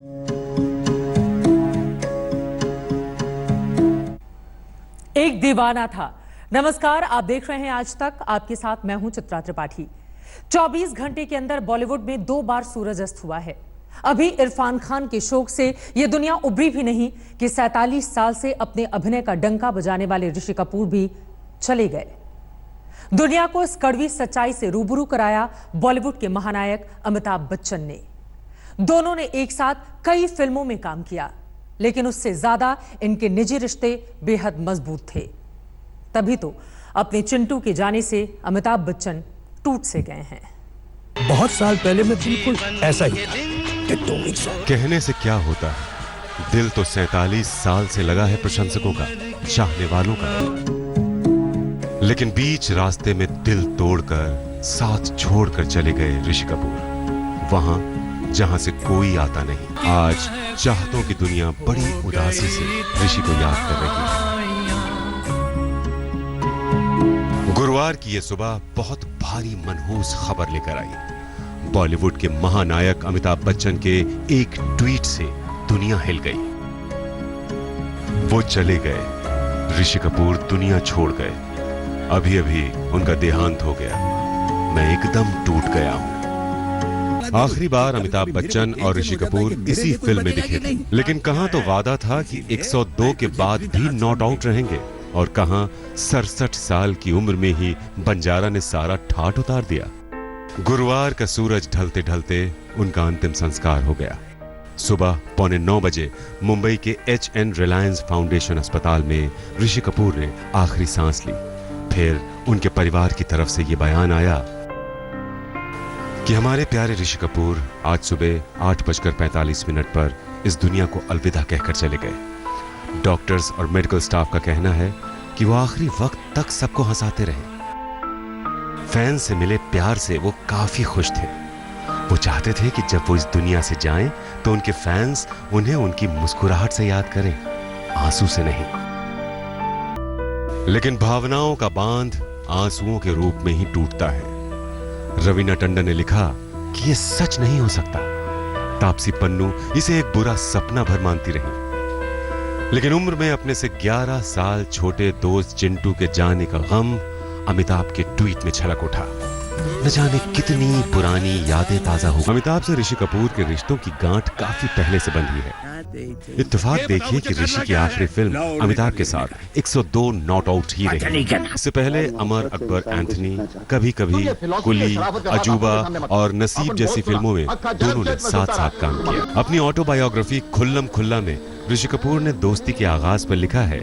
एक दीवाना था। नमस्कार, आप देख रहे हैं आज तक। आपके साथ मैं हूं चित्रा त्रिपाठी। 24 घंटे के अंदर बॉलीवुड में 2 बार सूरज अस्त हुआ है। अभी इरफान खान के शोक से यह दुनिया उभरी भी नहीं कि 47 साल से अपने अभिनय का डंका बजाने वाले ऋषि कपूर भी चले गए। दुनिया को इस कड़वी सच्चाई से रूबरू कराया बॉलीवुड के महानायक अमिताभ बच्चन ने। दोनों ने एक साथ कई फिल्मों में काम किया, लेकिन उससे ज्यादा इनके निजी रिश्ते बेहद मजबूत थे। तभी तो अपने चिंटू के जाने से अमिताभ बच्चन टूट से गए हैं। बहुत साल पहले मैं बिल्कुल ऐसा ही था। कहने से क्या होता है, दिल तो 47 साल से लगा है प्रशंसकों का, चाहने वालों का। लेकिन बीच रास्ते में दिल तोड़कर, साथ छोड़कर चले गए ऋषि कपूर, वहां जहां से कोई आता नहीं। आज चाहतों की दुनिया बड़ी उदासी से ऋषि को याद कर रही है। गुरुवार की यह सुबह बहुत भारी मनहूस खबर लेकर आई। बॉलीवुड के महानायक अमिताभ बच्चन के एक ट्वीट से दुनिया हिल गई। वो चले गए, ऋषि कपूर दुनिया छोड़ गए। अभी अभी उनका देहांत हो गया। मैं एकदम टूट गया हूं। आखिरी बार अमिताभ बच्चन और ऋषि कपूर इसी फिल्म में दिखे थे, लेकिन कहां तो वादा था कि 102 के बाद भी नॉट आउट रहेंगे, और कहां 67 साल की उम्र में ही बंजारा ने सारा ठाठ उतार दिया। गुरुवार का सूरज ढलते ढलते उनका अंतिम संस्कार हो गया। सुबह 8:45 बजे मुंबई के HN रिलायंस फाउंडेशन अस्पताल में ऋषि कपूर ने आखिरी सांस ली। फिर उनके परिवार की तरफ से यह बयान आया कि हमारे प्यारे ऋषि कपूर आज सुबह 8:45 पर इस दुनिया को अलविदा कहकर चले गए। डॉक्टर्स और मेडिकल स्टाफ का कहना है कि वो आखिरी वक्त तक सबको हंसाते रहे। फैंस से मिले प्यार से वो काफी खुश थे। वो चाहते थे कि जब वो इस दुनिया से जाएं तो उनके फैंस उन्हें उनकी मुस्कुराहट से याद करें, आंसू से नहीं। लेकिन भावनाओं का बांध आंसुओं के रूप में ही टूटता है। रवीना टंडन ने लिखा कि यह सच नहीं हो सकता। तापसी पन्नू इसे एक बुरा सपना भर मानती रही। लेकिन उम्र में अपने से 11 साल छोटे दोस्त चिंटू के जाने का गम अमिताभ के ट्वीट में छलक उठा। न जाने कितनी पुरानी यादें ताजा हो। अमिताभ से ऋषि कपूर के रिश्तों की गांठ काफी पहले से बंधी है। इत्तेफाक देखिए कि ऋषि की आखिरी फिल्म अमिताभ के साथ 102 नॉट आउट ही रही। इससे पहले अमर अकबर एंथनी, कभी कभी, कुली, अजूबा और नसीब जैसी फिल्मों में दोनों ने साथ साथ काम किया। अपनी ऑटोबायोग्राफी खुल्लम खुल्ला में ऋषि कपूर ने दोस्ती के आगाज पर लिखा है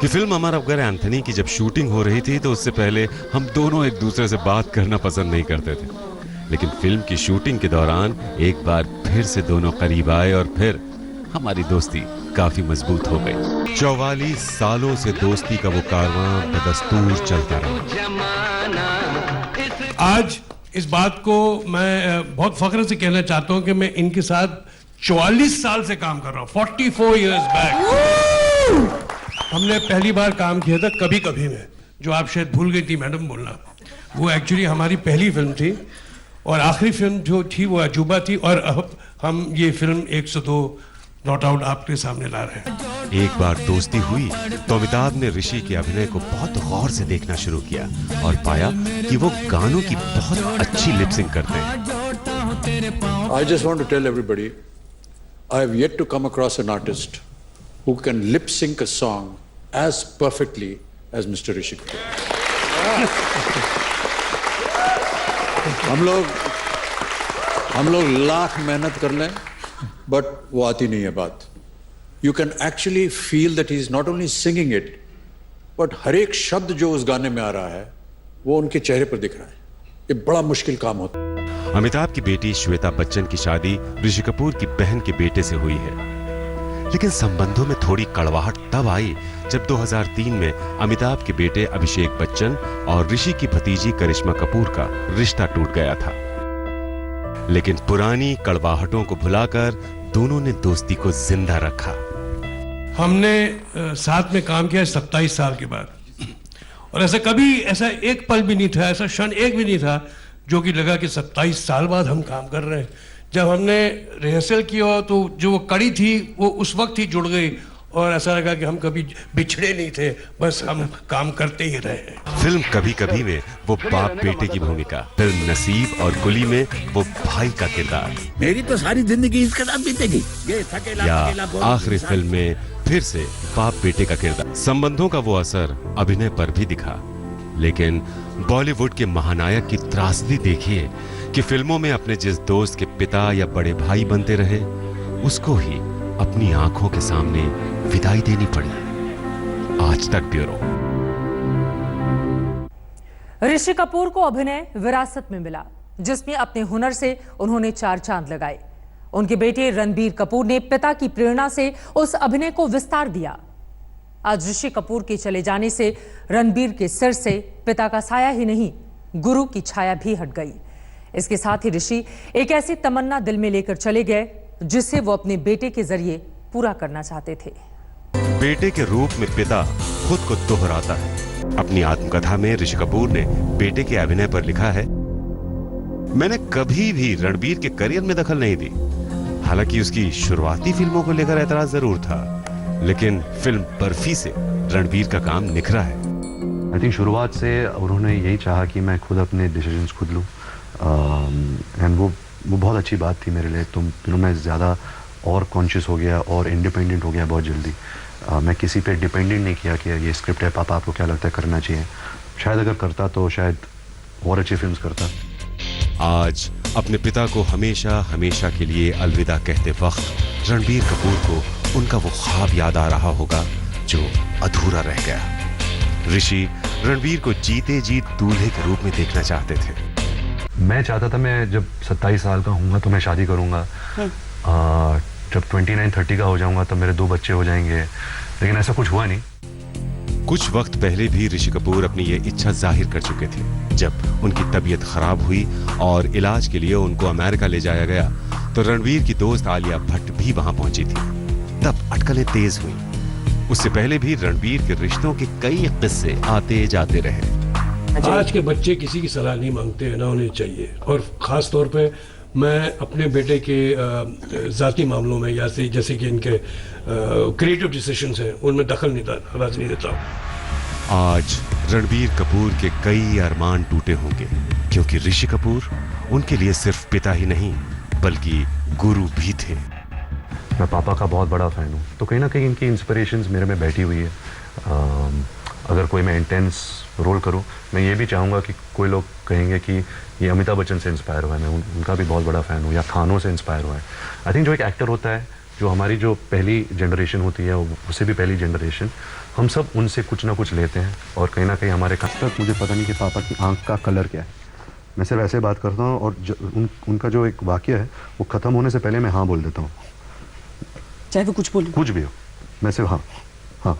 कि फिल्म अमर अकबर एंथनी की जब शूटिंग हो रही थी तो उससे पहले हम दोनों एक दूसरे से बात करना पसंद नहीं करते थे, लेकिन फिल्म की शूटिंग के दौरान एक बार फिर से दोनों करीब आए और फिर हमारी दोस्ती काफी मजबूत हो गई। 44 सालों से दोस्ती का वो कारवां बदस्तूर चलता रहा। आज इस बात को मैं बहुत फख्र से कहना चाहता हूं कि मैं इनके साथ 44 साल से काम कर रहा हूं। 44 इयर्स बैक हमने पहली बार काम किया था कभी कभी में, जो आप शायद भूल गई थी मैडम बोलना। वो एक्चुअली हमारी पहली फिल्म थी और आखिरी फिल्म जो थी वो अजूबा थी, और अब हम ये फिल्म 102 नॉट आउट आपके सामने ला रहे हैं। एक बार दोस्ती हुई तो अमिताभ ने ऋषि के अभिनय को बहुत गौर से देखना शुरू किया और पाया कि वो गानों की बहुत अच्छी लिपसिंग करते हैं। I just want to tell everybody, I have yet to come across an artist who can lip sync a song as perfectly as Mr. Rishi Kapoor. हम लोग लाख मेहनत कर लें, बट वो आती नहीं है बात। You can actually feel that he is not only singing it, but हर एक शब्द जो उस गाने में आ रहा है वो उनके चेहरे पर दिख रहा है। ये बड़ा मुश्किल काम होता है। अमिताभ की बेटी श्वेता बच्चन की शादी ऋषि कपूर की बहन के बेटे से हुई है, लेकिन संबंधों में थोड़ी कड़वाहट तब आई जब 2003 में अमिताभ के बेटे अभिषेक बच्चन और ऋषि की भतीजी करिश्मा कपूर का रिश्ता टूट गया था। लेकिन पुरानी कड़वाहटों को भुलाकर दोनों ने दोस्ती को जिंदा रखा। हमने साथ में काम किया 27 साल के बाद, और ऐसा एक पल भी नहीं था, ऐसा क्षण एक भी नहीं था जो कि लगा कि 27 साल बाद हम काम कर रहे हैं। जब हमने रिहर्सल किया तो जो वो कड़ी थी वो उस वक्त ही जुड़ गई और ऐसा लगा कि हम कभी बिछड़े नहीं थे, बस हम काम करते ही रहे। फिल्म कभी कभी में वो बाप बेटे की भूमिका, फिल्म नसीब और कुली में वो भाई का किरदार, मेरी तो सारी जिंदगी इसके साथ बीतेगी। ये थकेला या थकेला बोल आखिरी फिल्म में फिर से बाप बेटे का किरदार। संबंधों का वो असर अभिनय पर भी दिखा, लेकिन बॉलीवुड के महानायक की त्रासदी देखिए कि फिल्मों में अपने जिस दोस्त के पिता या बड़े भाई बनते रहे, उसको ही अपनी आंखों के सामने विदाई देनी पड़ी। आज तक ब्यूरो। ऋषि कपूर को अभिनय विरासत में मिला, जिसमें अपने हुनर से उन्होंने 4 चांद लगाए। उनके बेटे रणबीर कपूर ने पिता की प्रेरणा से उस अभिनय को विस्तार दिया। आज ऋषि कपूर के चले जाने से रणबीर के सिर से पिता का साया ही नहीं, गुरु की छाया भी हट गई। इसके साथ ही ऋषि एक ऐसी तमन्ना दिल में लेकर चले गए जिसे वो अपने बेटे के जरिए पूरा करना चाहते थे। बेटे के रूप में पिता खुद को दोहराता है। अपनी आत्मकथा में ऋषि कपूर ने बेटे के अभिनय पर लिखा है, मैंने कभी भी रणबीर के करियर में दखल नहीं दी। हालांकि उसकी शुरुआती फिल्मों को लेकर ऐतराज जरूर था, लेकिन फिल्म बर्फी से रणबीर का काम निखरा है। आई थिंक शुरुआत से उन्होंने यही चाहा कि मैं खुद अपने डिसीजंस खुद लूँ, एंड वो बहुत अच्छी बात थी मेरे लिए। तो मैं ज़्यादा और कॉन्शियस हो गया और इंडिपेंडेंट हो गया बहुत जल्दी। मैं किसी पे डिपेंडेंट नहीं किया कि ये स्क्रिप्ट है, पापा आपको क्या लगता है करना चाहिए। शायद अगर करता तो शायद और अच्छी फिल्म्स करता। आज अपने पिता को हमेशा हमेशा के लिए अलविदा कहते वक्त रणबीर कपूर को उनका वो ख्वाब याद आ रहा होगा जो अधूरा रह गया। ऋषि रणबीर को जीते जीत दूल्हे के रूप में देखना चाहते थे। मैं चाहता था मैं जब 27 साल का हूँगा तो मैं शादी करूँगा, जब 29-30 का हो जाऊँगा तो मेरे 2 बच्चे हो जाएंगे, लेकिन ऐसा कुछ हुआ नहीं। कुछ वक्त पहले भी ऋषि कपूर अपनी ये इच्छा जाहिर कर चुके थे। जब उनकी तबीयत खराब हुई और इलाज के लिए उनको अमेरिका ले जाया गया तो रणबीर की दोस्त आलिया भट्ट भी वहां पहुंची थी। तब अटकलें तेज हुई। उससे पहले भी रणबीर के रिश्तों के कई किस्से आते जाते रहे। आज के बच्चे किसी की सलाह नहीं मांगते, ना होनी चाहिए। और ख़ास तौर पे मैं अपने बेटे के ज़ाती मामलों में या जैसे कि इनके क्रिएटिव डिसीजंस हैं उनमें दखल नहीं देता। आज रणबीर कपूर के कई अरमान टूटे होंगे, क्योंकि ऋषि कपूर उनके लिए सिर्फ पिता ही नहीं बल्कि गुरु भी थे। मैं पापा का बहुत बड़ा फ़ैन हूँ, तो कहीं ना कहीं इनकी इंस्पिरेशंस मेरे में बैठी हुई है। अगर कोई मैं इंटेंस रोल करूं, मैं ये भी चाहूँगा कि कोई लोग कहेंगे कि ये अमिताभ बच्चन से इंस्पायर हुआ है, मैं उनका भी बहुत बड़ा फ़ैन हूँ, या खानों से इंस्पायर हुआ है। आई थिंक जो एक एक्टर होता है, जो हमारी जो पहली जनरेशन होती है, उससे भी पहली जनरेशन, हम सब उनसे कुछ ना कुछ लेते हैं। और कहीं ना कहीं हमारे तक मुझे पता नहीं कि पापा की आँख का कलर क्या है, मैं सिर्फ ऐसे बात करता हूँ। और उनका जो एक वाक्य है वो ख़त्म होने से पहले मैं हाँ बोल देता हूँ, चाहे वो कुछ भी हो, मैं सिर्फ हाँ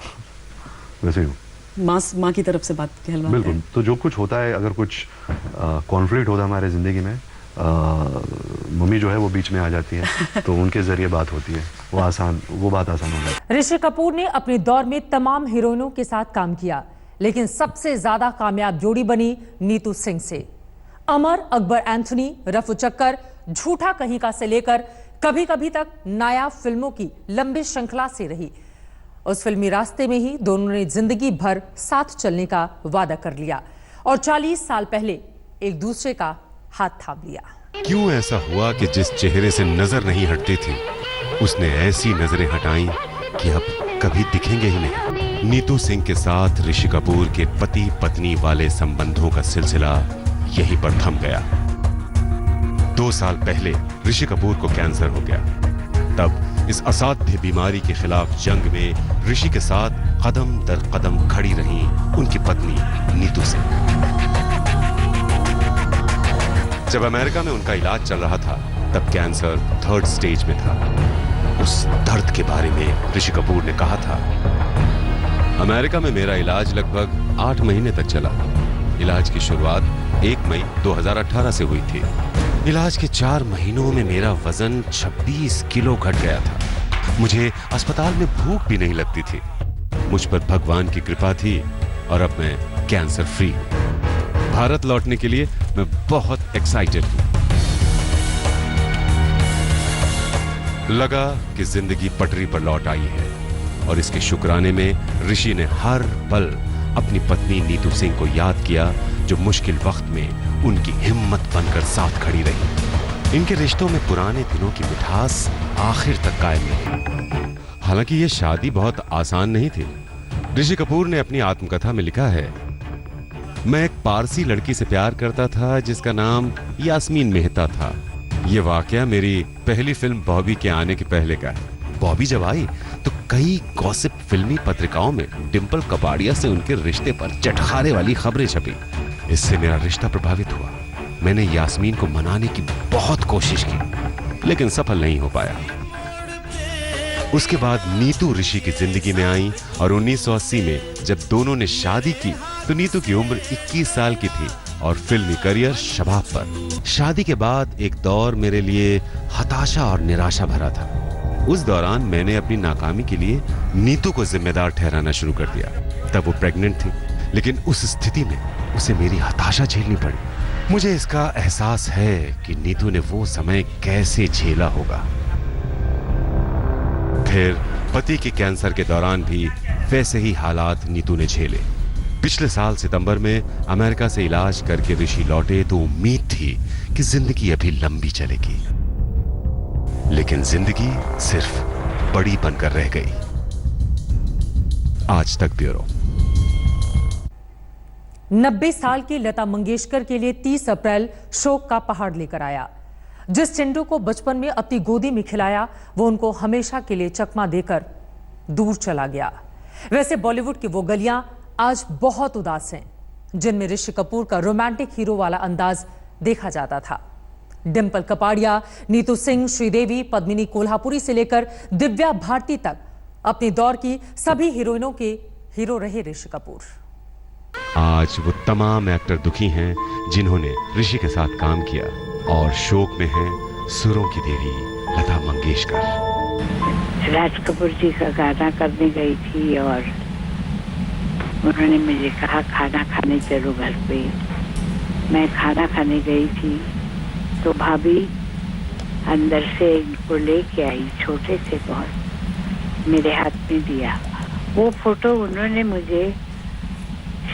वैसे ही हूँ। माँ की तरफ से बात कहलवाते बिल्कुल। हैं। तो जो कुछ होता है, अगर कुछ कॉन्फ्लिक्ट होता है हमारे ज़िंदगी में, मम्मी जो है वो बीच में आ जाती है, तो उनके जरिए बात होती है, वो बात आसान हो जाती है। ऋषि कपूर ने अपने दौर में तमाम हीरोइनों के साथ काम किया, लेकिन सबसे ज्यादा कामयाब जोड़ी बनी नीतू सिंह से। अमर अकबर एंथोनी, रफू चक्कर, झूठा कहीं का से लेकर कभी कभी तक नायाब फिल्मों की लंबी श्रृंखला से रही। उस फिल्मी रास्ते में ही दोनों ने जिंदगी भर साथ चलने का वादा कर लिया और 40 साल पहले एक दूसरे का हाथ थाम लिया। क्यों ऐसा हुआ कि जिस चेहरे से नजर नहीं हटती थी, उसने ऐसी नजरें हटाई कि अब कभी दिखेंगे ही नहीं। नीतू सिंह के साथ ऋषि कपूर के पति पत्नी वाले संबंधों का सिलसिला यहीं पर थम गया। 2 साल पहले ऋषि कपूर को कैंसर हो गया। तब इस असाध्य बीमारी के खिलाफ जंग में ऋषि के साथ कदम दर कदम खड़ी रही उनकी पत्नी नीतू सिंह। जब अमेरिका में उनका इलाज चल रहा था, तब कैंसर 3rd स्टेज में था। उस दर्द के बारे में ऋषि कपूर ने कहा था, अमेरिका में मेरा इलाज लगभग 8 महीने तक चला। इलाज की शुरुआत 1 मई 2018 से हुई थी। इलाज के 4 महीनों में मेरा वजन 26 किलो घट गया था। मुझे अस्पताल में भूख भी नहीं लगती थी। मुझ पर भगवान की कृपा थी और अब मैं कैंसर फ्री हूं। भारत लौटने के लिए मैं बहुत एक्साइटेड हूं। लगा कि जिंदगी पटरी पर लौट आई है और इसके शुक्राने में ऋषि ने हर पल अपनी पत्नी नीतू सिंह को याद किया, जो मुश्किल वक्त में उनकी हिम्मत बनकर साथ खड़ी रही। इनके रिश्तों में पुराने दिनों की मिठास आखिर तक कायम रही। हालांकि ये शादी बहुत आसान नहीं थी। ऋषि कपूर ने अपनी आत्मकथा में लिखा है, मैं एक पारसी लड़की से प्यार करता था जिसका नाम यास्मीन मेहता था। यह वाकया मेरी पहली फिल्म बॉबी के आने के पहले का है। बॉबी जब आई तो कई गॉसिप फिल्मी पत्रिकाओं में डिंपल कपाड़िया से उनके रिश्ते पर चटखारे वाली खबरें छपी। इससे मेरा रिश्ता प्रभावित हुआ। मैंने यास्मीन को मनाने की बहुत कोशिश की, लेकिन सफल नहीं हो पाया। उसके बाद नीतू ऋषि की जिंदगी में आई और 1980 में जब दोनों ने शादी की तो नीतू की उम्र 21 साल की थी और फिल्मी करियर शबाब पर। शादी के बाद एक दौर मेरे लिए हताशा और निराशा भरा था। उस दौरान मैंने अपनी नाकामी के लिए नीतू को जिम्मेदार ठहराना शुरू कर दिया। तब वो प्रेग्नेंट थी, लेकिन उस स्थिति में उसे मेरी हताशा झेलनी पड़ी। मुझे इसका एहसास है कि नीतू ने वो समय कैसे झेला होगा। फिर पति के कैंसर के दौरान भी वैसे ही हालात नीतू ने झेले। पिछले साल सितंबर में अमेरिका से इलाज करके ऋषि लौटे तो उम्मीद थी कि जिंदगी अभी लंबी चलेगी, लेकिन जिंदगी सिर्फ बड़ी बनकर रह गई। आज तक ब्यूरो। 90 साल की लता मंगेशकर के लिए 30 अप्रैल शोक का पहाड़ लेकर आया। जिस चिंटू को बचपन में अपनी गोदी में खिलाया, वो उनको हमेशा के लिए चकमा देकर दूर चला गया। वैसे बॉलीवुड की वो गलियां आज बहुत उदास हैं, जिनमें ऋषि कपूर का रोमांटिक हीरो वाला अंदाज देखा जाता था। डिंपल कपाड़िया, नीतू सिंह, श्रीदेवी, पद्मिनी कोल्हापुरी से लेकर दिव्या भारती तक अपने दौर की सभी हीरोइनों के हीरो रहे ऋषि कपूर। आज वो तमाम एक्टर दुखी हैं जिन्होंने ऋषि के साथ काम किया और शोक में है सुरों की देवी लता मंगेशकर। राज कपूर जी का गाना करने गई थी और उन्होंने मुझे कहा खाना खाने चलो घर पे। मैं खाना खाने गई थी तो भाभी अंदर से इनको लेके आई, छोटे से बहुत, मेरे हाथ में दिया। वो फोटो उन्होंने मुझे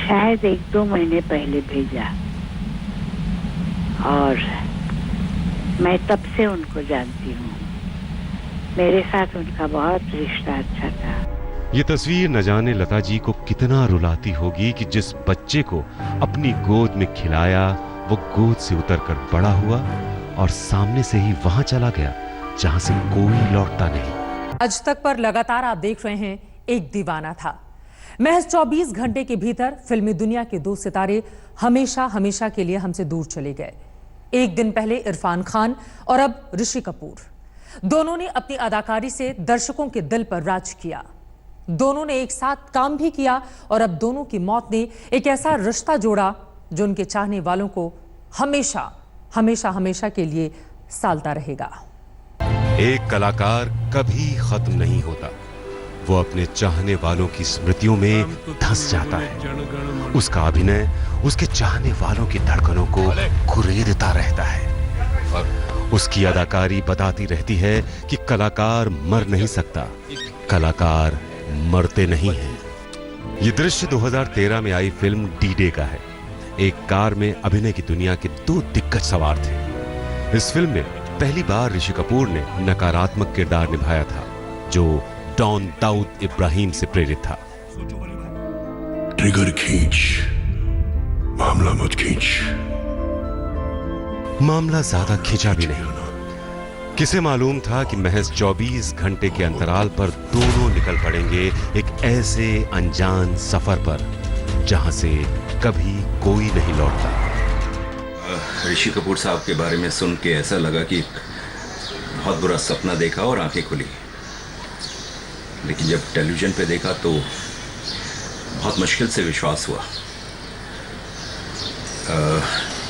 शायद 1-2 महीने पहले भेजा और मैं तब से उनको जानती हूँ। मेरे साथ उनका बहुत रिश्ता अच्छा था। ये तस्वीर न जाने लता जी को कितना रुलाती होगी कि जिस बच्चे को अपनी गोद में खिलाया वो गोद से उतरकर बड़ा हुआ और सामने से ही वहां चला गया जहां से कोई लौटता नहीं। आज तक पर लगातार आप देख रहे हैं एक दीवाना था। महज 24 घंटे के भीतर फिल्मी दुनिया के 2 सितारे हमेशा हमेशा के लिए हमसे दूर चले गए। एक दिन पहले इरफान खान और अब ऋषि कपूर। दोनों ने अपनी अदाकारी से दर्शकों के दिल पर राज किया। दोनों ने एक साथ काम भी किया और अब दोनों की मौत ने एक ऐसा रिश्ता जोड़ा जो उनके चाहने वालों को हमेशा हमेशा हमेशा के लिए सालता रहेगा। एक कलाकार कभी खत्म नहीं होता, वो अपने चाहने वालों की स्मृतियों में धंस जाता है। उसका अभिनय उसके चाहने वालों की धड़कनों को कुरेदता रहता है और उसकी अदाकारी बताती रहती है कि कलाकार मर नहीं सकता, कलाकार मरते नहीं हैं। ये दृश्य 2013 में आई फिल्म डी-डे का है। एक कार में अभिनय की दुनिया के 2 दिग्गज सवार थे। इस फिल्म में पहली बार ऋषि कपूर ने नकारात्मक किरदार निभाया था जो डॉन दाऊद इब्राहिम से प्रेरित था। ट्रिगर खींच, मामला मत खींच। मामला ज्यादा खिंचा भी नहीं। किसे मालूम था कि महज 24 घंटे के अंतराल पर दोनों निकल पड़ेंगे एक ऐसे अनजान सफर पर जहां से कभी कोई नहीं लौटता। ऋषि कपूर साहब के बारे में सुन के ऐसा लगा कि बहुत बुरा सपना देखा और आंखें खुली, लेकिन जब टेलीविजन पे देखा तो बहुत मुश्किल से विश्वास हुआ।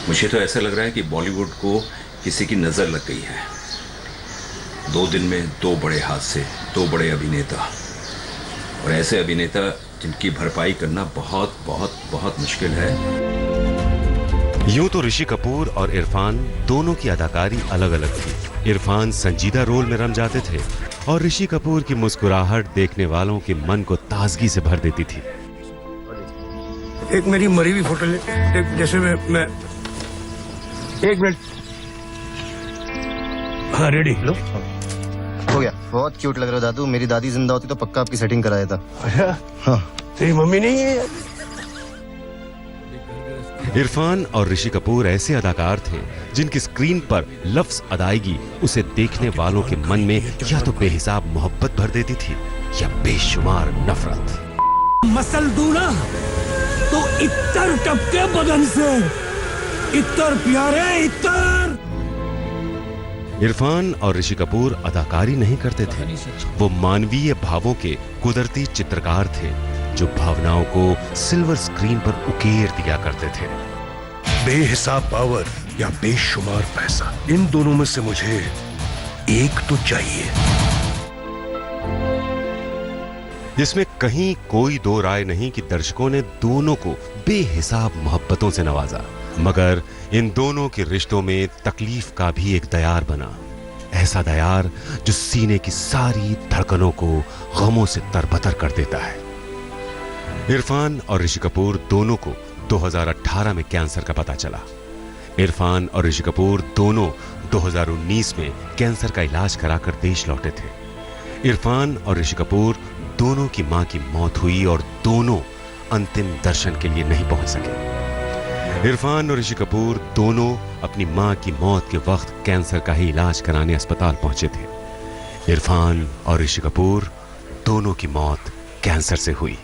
मुझे तो ऐसा लग रहा है कि बॉलीवुड को किसी की नज़र लग गई है। 2 दिन में 2 बड़े हादसे, 2 बड़े अभिनेता और ऐसे अभिनेता जिनकी भरपाई करना बहुत बहुत बहुत मुश्किल है। यूं तो ऋषि कपूर और इरफान दोनों की अदाकारी अलग अलग थी, इरफान संजीदा रोल में रम जाते थे और ऋषि कपूर की मुस्कुराहट देखने वालों के मन को ताजगी से भर देती थी। एक मेरी मरी हुई फोटो ले, एक जैसे मैं एक मिनट। हाँ रेडी। लो हो गया। बहुत क्यूट लग रहा है दादू। मेरी दादी जिंदा होती तो पक्का आपकी सेटिंग कराया था। अच्छा हाँ तेरी मम्मी नहीं है? इरफान और ऋषि कपूर ऐसे अदाकार थे जिनकी स्क्रीन पर लफ्ज अदायगी उसे देखने वालों के मन में या तो बेहिसाब मोहब्बत भर देती थी या बेशुमार नफरत। मसल दूं ना तो इत्तर टपके बदन से, इत्तर प्यारे इत्तर। इरफान और ऋषि कपूर अदाकारी नहीं करते थे, वो मानवीय भावों के कुदरती चित्रकार थे जो भावनाओं को सिल्वर स्क्रीन पर उकेर दिया करते थे। बेहिसाब पावर या बेशुमार पैसा, इन दोनों में से मुझे एक तो चाहिए। इसमें कहीं कोई दो राय नहीं कि दर्शकों ने दोनों को बेहिसाब मोहब्बतों से नवाजा, मगर इन दोनों के रिश्तों में तकलीफ का भी एक दयार बना। ऐसा दयार जो सीने की सारी धड़कनों को गमों से तरबतर कर देता है। इरफान और ऋषि कपूर दोनों को 2018 में कैंसर का पता चला। इरफान और ऋषि कपूर दोनों 2019 में कैंसर का इलाज कराकर देश लौटे थे। इरफान और ऋषि कपूर दोनों की मां की मौत हुई और दोनों अंतिम दर्शन के लिए नहीं पहुंच सके। इरफान और ऋषि कपूर दोनों अपनी मां की मौत के वक्त कैंसर का ही इलाज कराने अस्पताल पहुंचे थे। इरफान और ऋषि कपूर दोनों की मौत कैंसर से हुई।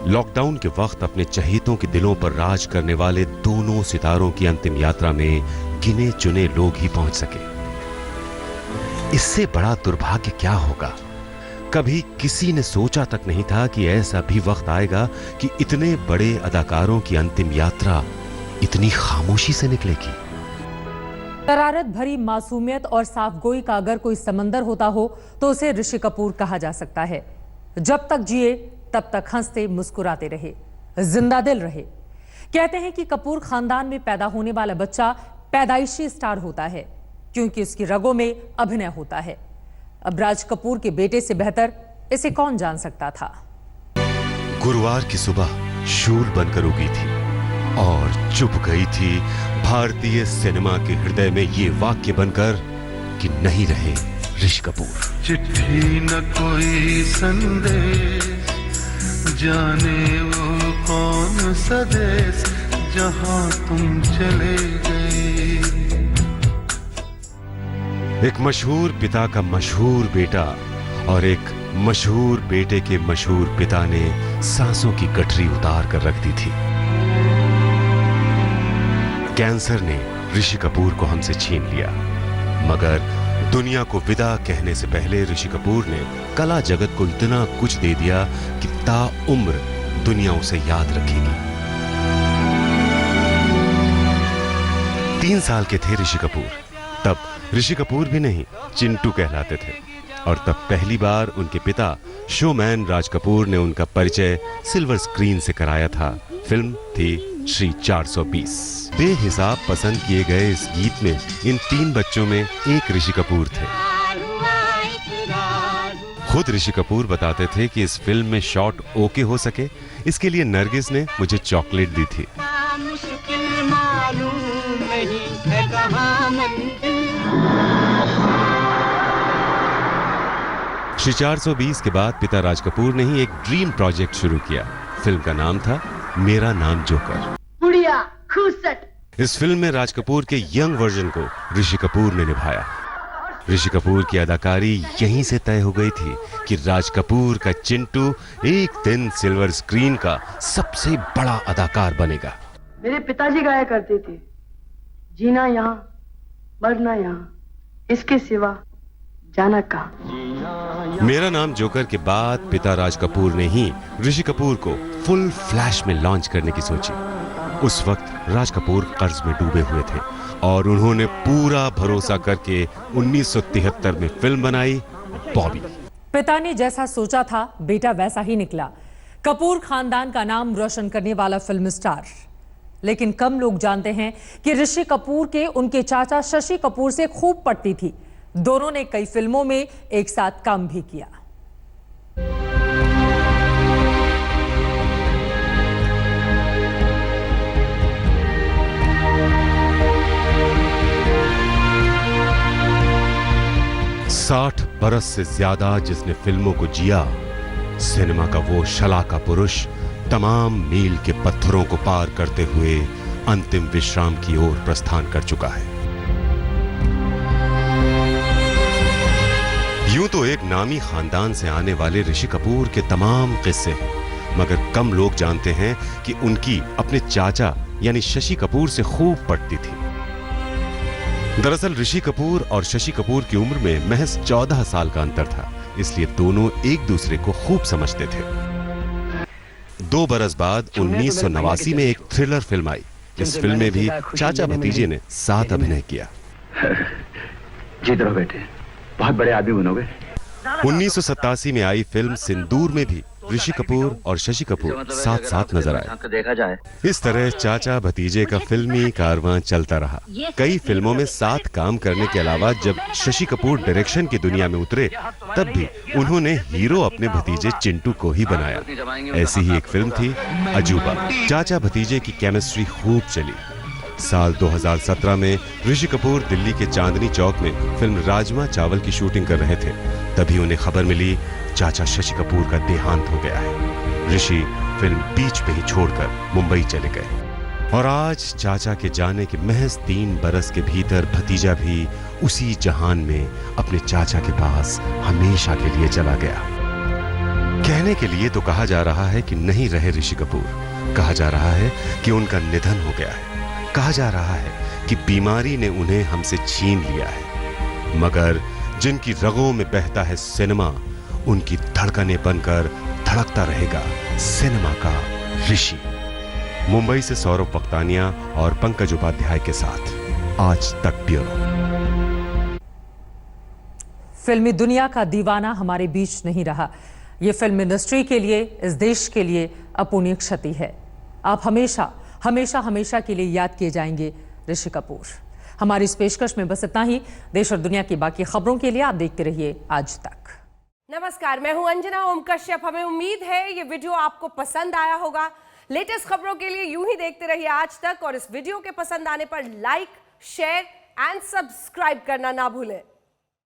लॉकडाउन के वक्त अपने चहेतों के दिलों पर राज करने वाले दोनों सितारों की अंतिम यात्रा में गिने चुने लोग ही पहुंच सके। इससे बड़ा दुर्भाग्य क्या होगा? कभी किसी ने सोचा तक नहीं था कि ऐसा भी वक्त आएगा कि इतने बड़े अदाकारों की अंतिम यात्रा इतनी खामोशी से निकलेगी। शरारत भरी मासूमियत और साफगोई का अगर कोई समंदर होता हो तो उसे ऋषि कपूर कहा जा सकता है। जब तक जिए तब तक हंसते मुस्कुराते रहे, जिंदा दिल रहे। कहते हैं कि कपूर खानदान में पैदा होने वाला बच्चा पैदाइशी स्टार होता है क्योंकि उसकी रगों में अभिनय होता है। अब राज कपूर के बेटे से बेहतर इसे कौन जान सकता था। गुरुवार की सुबह शूल बनकर उगी थी और चुप गई थी भारतीय सिनेमा के हृदय में ये वाक्य बनकर कि नहीं रहे ऋषि कपूर। चिट्ठी न कोई संदेश, जाने वो कौन सा देश जहां तुम चले गए। एक मशहूर पिता का मशहूर बेटा और एक मशहूर बेटे के मशहूर पिता ने सांसों की गठरी उतार कर रख दी थी। कैंसर ने ऋषि कपूर को हमसे छीन लिया, मगर दुनिया को विदा कहने से पहले ऋषि कपूर ने कला जगत को इतना कुछ दे दिया कि ताउम्र दुनिया उसे याद रखेगी। 3 साल के थे ऋषि कपूर, तब ऋषि कपूर भी नहीं चिंटू कहलाते थे और तब पहली बार उनके पिता शोमैन राज कपूर ने उनका परिचय सिल्वर स्क्रीन से कराया था। फिल्म थी श्री 420। बेहिसाब पसंद किए गए इस गीत में इन 3 बच्चों में एक ऋषि कपूर थे। खुद ऋषि कपूर बताते थे कि इस फिल्म में शॉट ओके हो सके इसके लिए नरगिस ने मुझे चॉकलेट दी थी। श्री 420 के बाद पिता राज कपूर ने ही एक ड्रीम प्रोजेक्ट शुरू किया। फिल्म का नाम था मेरा नाम जोकर। इस फिल्म में राज कपूर के यंग वर्जन को ऋषि कपूर ने निभाया। ऋषि कपूर की अदाकारी यहीं से तय हो गई थी कि राज कपूर का चिंटू एक दिन सिल्वर स्क्रीन का सबसे बड़ा अदाकार बनेगा। मेरे पिताजी गाया करते थे, जीना यहाँ मरना यहाँ, इसके सिवा जाना कहाँ। मेरा नाम जोकर के बाद पिता राज कपूर ने ही ऋषि कपूर को फुल फ्लैश में लॉन्च करने की सोची। उस वक्त राज कपूर कर्ज में डूबे हुए थे और उन्होंने पूरा भरोसा करके 1973 में फिल्म बनाई बॉबी। पिता ने जैसा सोचा था बेटा वैसा ही निकला। कपूर खानदान का नाम रोशन करने वाला फिल्म स्टार। लेकिन कम लोग जानते हैं कि ऋषि कपूर के उनके चाचा शशि कपूर से खूब पटती थी। दोनों ने कई फिल्मों में एक साथ काम भी किया। साठ बरस से ज्यादा जिसने फिल्मों को जिया, सिनेमा का वो शलाका पुरुष तमाम मील के पत्थरों को पार करते हुए अंतिम विश्राम की ओर प्रस्थान कर चुका है। यूं तो एक नामी खानदान से आने वाले ऋषि कपूर के तमाम किस्से हैं, मगर कम लोग जानते हैं कि उनकी अपने चाचा यानी शशि कपूर से खूब पटती थी। दरअसल ऋषि कपूर और शशि कपूर की उम्र में महज 14 साल का अंतर था, इसलिए दोनों एक दूसरे को खूब समझते थे। 2 बरस बाद 1989 में एक थ्रिलर फिल्म आई। इस फिल्म में भी चाचा भतीजे ने साथ अभिनय किया। जीत रहो बेटे, बहुत बड़े आदमी बनोगे। 1987 में आई फिल्म सिंदूर में भी ऋषि कपूर और शशि कपूर साथ साथ नजर आए। देखा जाए इस तरह चाचा भतीजे का फिल्मी कारवां चलता रहा। कई फिल्मों में साथ काम करने के अलावा जब शशि कपूर डायरेक्शन की दुनिया में उतरे, तब भी उन्होंने हीरो अपने भतीजे चिंटू को ही बनाया। ऐसी ही एक फिल्म थी अजूबा। चाचा भतीजे की केमिस्ट्री खूब चली। साल 2017 में ऋषि कपूर दिल्ली के चांदनी चौक में फिल्म राजमा चावल की शूटिंग कर रहे थे, तभी उन्हें खबर मिली चाचा शशि कपूर का देहांत हो गया है। ऋषि फिल्म बीच पे ही छोड़कर मुंबई चले गए और आज चाचा के जाने के महज 3 बरस के भीतर भतीजा भी उसी जहान में अपने चाचा के पास हमेशा के लिए चला गया। कहने के लिए तो कहा जा रहा है कि नहीं रहे ऋषि कपूर, कहा जा रहा है कि उनका निधन हो गया है, कहा जा रहा है कि बीमारी ने उन्हें हमसे छीन लिया है। मगर जिनकी रगों में बहता है सिनेमा, उनकी धड़कनें बनकर धड़कता रहेगा सिनेमा का ऋषि। मुंबई से सौरभ पख्तानिया और पंकज उपाध्याय के साथ आज तक ब्यूरो। फिल्मी दुनिया का दीवाना हमारे बीच नहीं रहा। ये फिल्म इंडस्ट्री के लिए, इस देश के लिए अपूर्णीय क्षति है। आप हमेशा हमेशा हमेशा के लिए याद किए जाएंगे ऋषि कपूर। हमारी इस पेशकश में बस इतना ही। देश और दुनिया की बाकी खबरों के लिए आप देखते रहिए आज तक। नमस्कार, मैं हूं अंजना ओम कश्यप। हमें उम्मीद है ये वीडियो आपको पसंद आया होगा। लेटेस्ट खबरों के लिए यूं ही देखते रहिए आज तक और इस वीडियो के पसंद आने पर लाइक, शेयर एंड सब्सक्राइब करना ना भूलें।